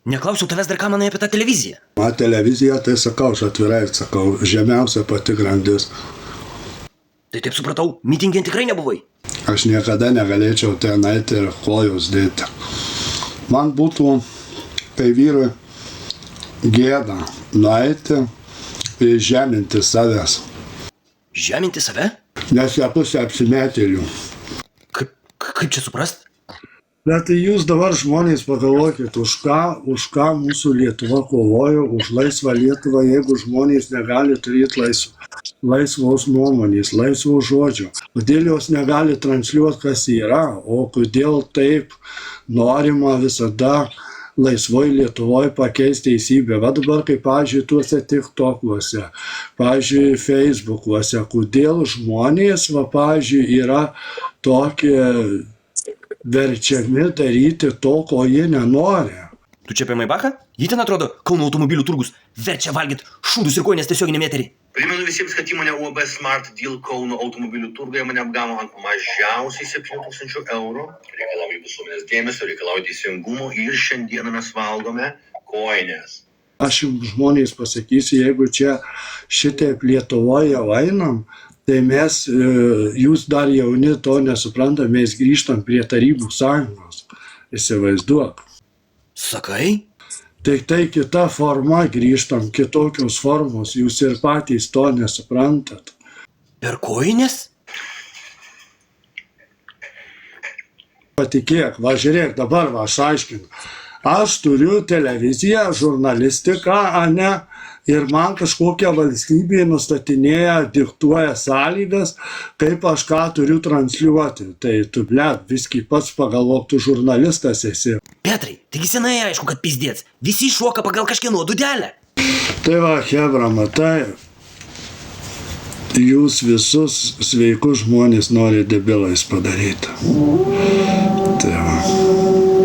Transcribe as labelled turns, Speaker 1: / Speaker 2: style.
Speaker 1: Neklausiau tavęs dar ką manai apie tą televiziją.
Speaker 2: Televizija, tai sakau, aš atvirai sakau, žemiausia pati grandis.
Speaker 1: Tai taip supratau, mitingė tikrai nebuvai.
Speaker 2: Aš niekada negalėčiau ten eiti ir kojos dėti. Man būtų, kai vyrui gėda, nueiti ir žeminti savęs.
Speaker 1: Žeminti save?
Speaker 2: Nes jie pusė apsimetėlių.
Speaker 1: Kaip čia suprast?
Speaker 2: Bet tai jūs dabar žmonės pagalvokit, už ką mūsų Lietuva kovojo, už laisvą Lietuvą, jeigu žmonės negali turėti laisvos nuomonės, laisvo žodžio. Kodėl jos negali transliuoti, kas yra, o kodėl taip norima visada laisvoj Lietuvoj pakeisti teisybę. Va dabar, kaip, pavyzdžiui, tuose TikTokuose, pavyzdžiui, Facebookuose, kodėl žmonės, va, pavyzdžiui, yra tokie verčiami daryti to, ko jie nenori.
Speaker 1: Tu čia apie Maybachą? Jį ten atrodo, Kauno automobilių turgus verčia valgyt šūdus ir kojas tiesioginėm eterį.
Speaker 3: Primenu visiems, kad įmonė UAB Smart Deal Kauno automobilių turguje mane apgavo ant mažiausiai 7 000 eurų. Reikalauju visuomenės dėmesio, reikalauju teisingumo ir šiandieną mes valgome kojines.
Speaker 2: Aš jums žmonės pasakysiu, jeigu čia šitaip Lietuvoje einam, tai mes, jūs dar jauni to nesuprantam, mes grįžtam prie Tarybų sąjungos. Įsivaizduok.
Speaker 1: Sakai?
Speaker 2: Tai kita forma grįžtam, kitokios formos, jūs ir patys to nesuprantat.
Speaker 1: Per kojines?
Speaker 2: Patikėk, va žiūrėk, dabar va aš aiškinu. Aš turiu televiziją, žurnalistiką, ane, ir man kažkokia valstybė nustatinėja, diktuoja sąlygas, kaip aš ką turiu transliuoti. Tai tu, blet, viskį pats pagalvok, tu žurnalistas esi.
Speaker 1: Petrai, taigi senai aišku, kad pizdėts. Visi šoka pagal kažkieno dūdelę.
Speaker 2: Tai va, hebra, matai, jūs visus sveikus žmonės nori debilais padaryti. Tai va.